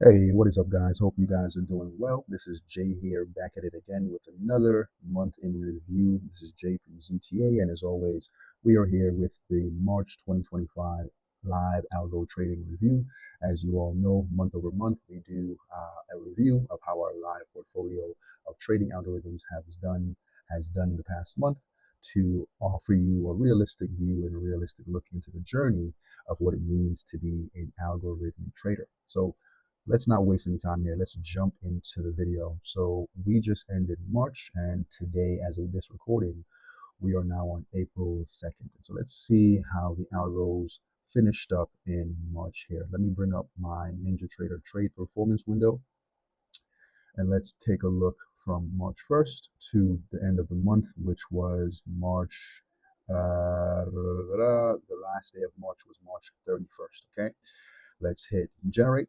Hey, what is up, guys? Hope you guys are doing well. This is Jay here, back at it again with another month in review. This is Jay from ZTA, and as always, we are here with the March 2025 live algo trading review. As you all know, month over month, we do a review of how our live portfolio of trading algorithms has done in the past month to offer you a realistic view and a realistic look into the journey of what it means to be an algorithmic trader. So let's not waste any time here. Let's jump into the video. So we just ended March, and today, as of this recording, we are now on April 2nd. So let's see how the algos finished up in March here. Let me bring up my NinjaTrader trade performance window, and let's take a look from March 1st to the end of the month, which was March. The last day of March was March 31st. Okay, let's hit generate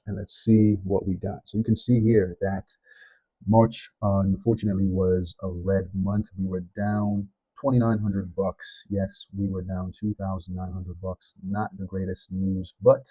and let's see what we got. So you can see here that March, unfortunately, was a red month. We were down 2,900 bucks. Yes, we were down 2,900 bucks. Not the greatest news, but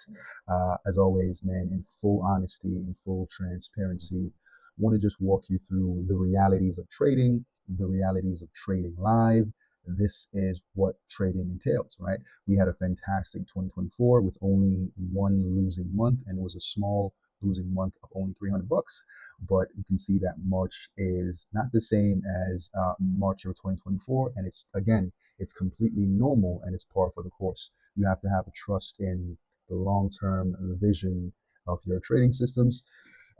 as always, man, in full honesty, in full transparency, I want to just walk you through the realities of trading, the realities of trading live. This is what trading entails, right? We had a fantastic 2024 with only one losing month, and it was a small losing month of only 300 bucks. But you can see that March is not the same as March of 2024, and it's completely normal and it's par for the course. You have to have a trust in the long-term vision of your trading systems,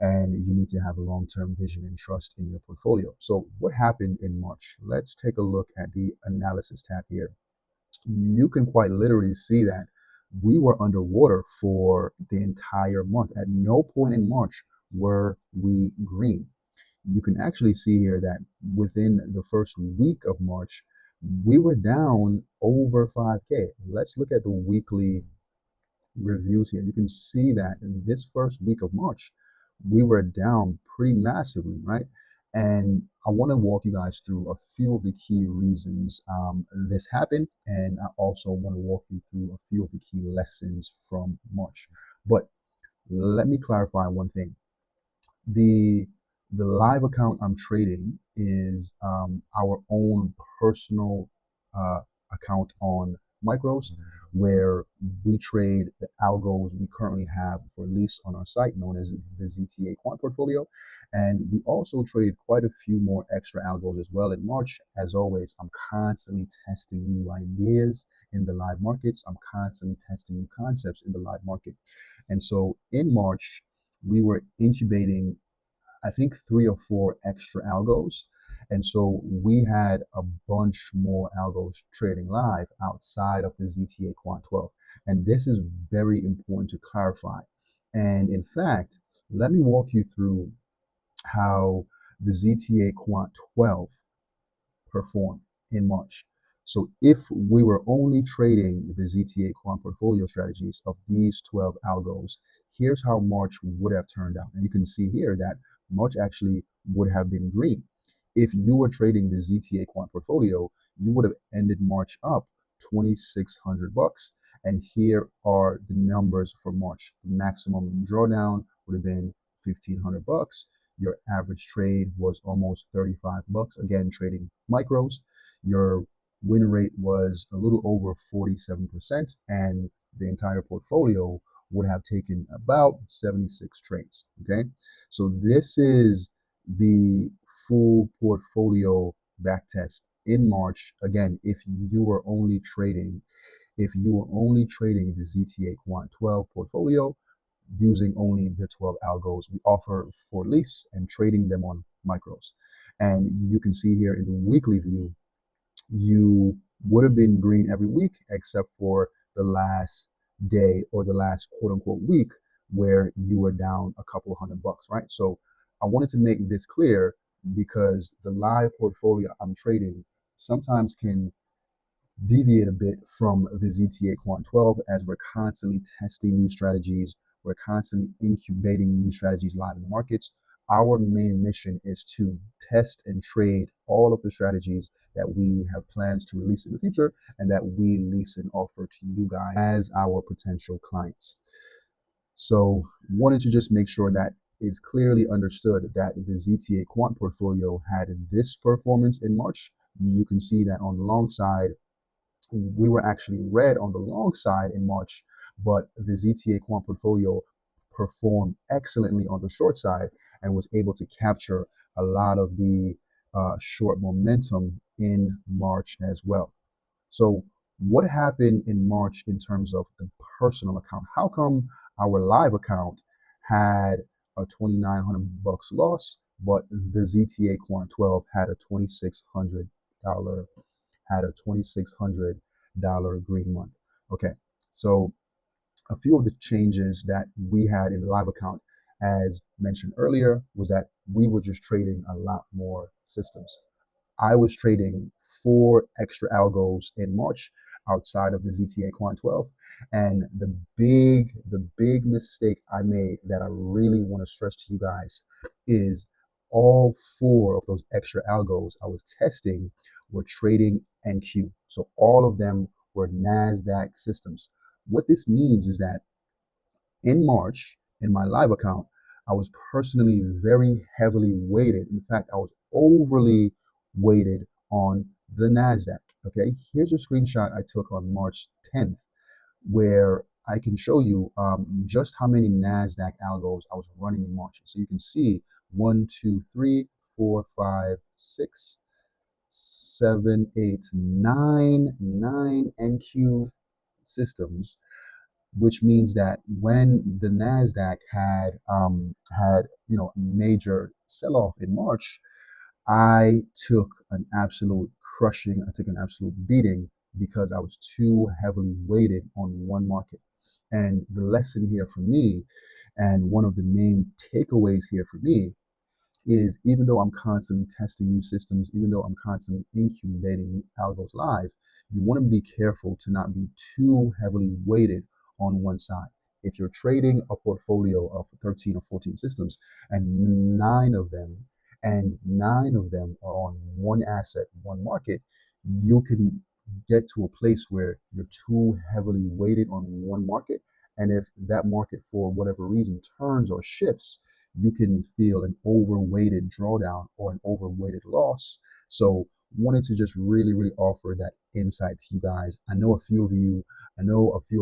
and you need to have a long-term vision and trust in your portfolio. So what happened in March? Let's take a look at the analysis tab here. You can quite literally see that we were underwater for the entire month. At no point in March were we green. You can actually see here that within the first week of March, we were down over 5K. Let's look at the weekly reviews here. You can see that in this first week of March, we were down pretty massively, right? And I want to walk you guys through a few of the key reasons this happened. And I also want to walk you through a few of the key lessons from March. But let me clarify one thing. The the live account I'm trading is our own personal account on micros, where we trade the algos we currently have for lease on our site, known as the ZTA quant portfolio. And we also traded quite a few more extra algos as well in March. As always, I'm constantly testing new ideas in the live markets. I'm constantly testing new concepts in the live market. And so in March, we were incubating, I think, 3 or 4 extra algos. And so we had a bunch more algos trading live outside of the ZTA Quant 12. And this is very important to clarify. And in fact, let me walk you through how the ZTA Quant 12 performed in March. So if we were only trading the ZTA quant portfolio strategies of these 12 algos, here's how March would have turned out. And you can see here that March actually would have been green. If you were trading the ZTA quant portfolio, you would have ended March up 2,600 bucks. And here are the numbers for March. The maximum drawdown would have been 1,500 bucks. Your average trade was almost 35 bucks, again, trading micros. Your win rate was a little over 47%, and the entire portfolio would have taken about 76 trades. Okay, so this is the full portfolio backtest in March. Again, if you were only trading the ZTA Quant 12 portfolio, using only the 12 algos we offer for lease and trading them on micros. And you can see here in the weekly view, you would have been green every week except for the last day or the last quote unquote week where you were down a couple of $100, right? So I wanted to make this clear because the live portfolio I'm trading sometimes can deviate a bit from the ZTA Quant 12 as we're constantly testing new strategies. We're constantly incubating new strategies live in the markets. Our main mission is to test and trade all of the strategies that we have plans to release in the future and that we lease and offer to you guys as our potential clients. So wanted to just make sure that it's clearly understood that the ZTA quant portfolio had this performance in March. You can see that on the long side, we were actually red on the long side in March, but the ZTA quant portfolio performed excellently on the short side and was able to capture a lot of the short momentum in March as well. So what happened in March in terms of the personal account? How come our live account had a $2,900 loss, but the ZTA Quant 12 had a $2,600 green month? Okay, so a few of the changes that we had in the live account, as mentioned earlier, was that we were just trading a lot more systems. I was trading 4 extra algos in March outside of the ZTA Quant 12. And the big mistake I made that I really want to stress to you guys is all 4 of those extra algos I was testing were trading NQ. So all of them were NASDAQ systems. What this means is that in March, in my live account, I was personally very heavily weighted. In fact, I was overly weighted on the NASDAQ. Okay, here's a screenshot I took on March 10th, where I can show you just how many NASDAQ algos I was running in March. So you can see 1, 2, 3, 4, 5, 6, 7, 8, 9 NQ systems, which means that when the Nasdaq had major sell-off in March, I took an absolute crushing, I took an absolute beating because I was too heavily weighted on one market. And the lesson here for me, and one of the main takeaways here for me, is even though I'm constantly testing new systems, even though I'm constantly incubating algos live, you want to be careful to not be too heavily weighted on one side. If you're trading a portfolio of 13 or 14 systems and nine of them are on one asset, one market, you can get to a place where you're too heavily weighted on one market. And if that market, for whatever reason, turns or shifts, you can feel an overweighted drawdown or an overweighted loss. So wanted to just really offer that insight to you guys. I know a few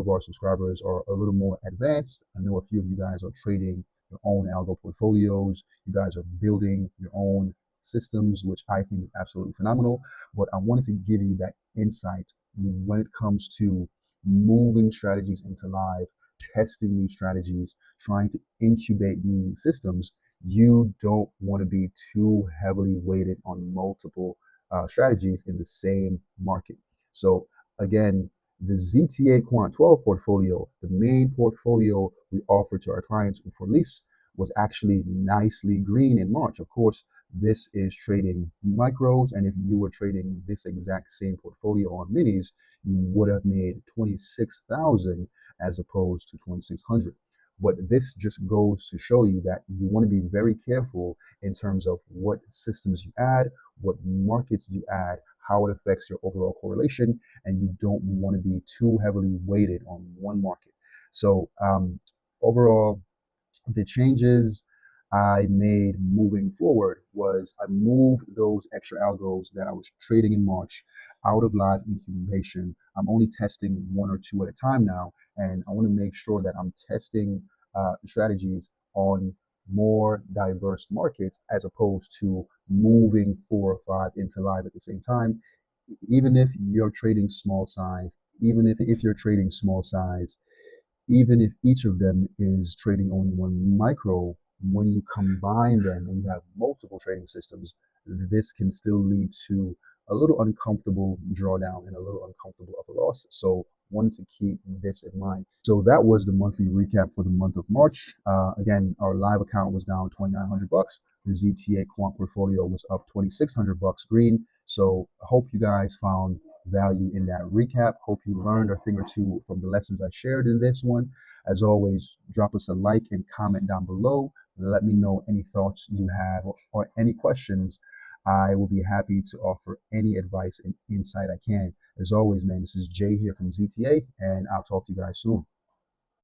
of our subscribers are a little more advanced. I know a few of you guys are trading your own algo portfolios. You guys are building your own systems, which I think is absolutely phenomenal. But I wanted to give you that insight when it comes to moving strategies into live, testing new strategies, trying to incubate new systems. You don't want to be too heavily weighted on multiple strategies in the same market. So again, the ZTA Quant 12 portfolio, the main portfolio we offer to our clients for lease, was actually nicely green in March. Of course, this is trading micros, and if you were trading this exact same portfolio on minis, you would have made 26,000 as opposed to 2,600. But this just goes to show you that you want to be very careful in terms of what systems you add, what markets you add, how it affects your overall correlation, and you don't want to be too heavily weighted on one market. So overall, the changes I made moving forward was I moved those extra algos that I was trading in March out of live incubation. I'm only testing 1 or 2 at a time now, and I want to make sure that I'm testing strategies on more diverse markets as opposed to moving 4 or 5 into live at the same time. Even if you're trading small size, even if you're trading small size, even if each of them is trading only one micro, when you combine them and you have multiple trading systems, this can still lead to a little uncomfortable drawdown and a little uncomfortable of a loss. So wanted to keep this in mind. So that was the monthly recap for the month of March. Again, our live account was down $2,900. The ZTA quant portfolio was up $2,600 green. So I hope you guys found value in that recap. Hope you learned a thing or two from the lessons I shared in this one. As always, drop us a like and comment down below. Let me know any thoughts you have or any questions. I will be happy to offer any advice and insight I can. As always, man, this is Jay here from ZTA, and I'll talk to you guys soon.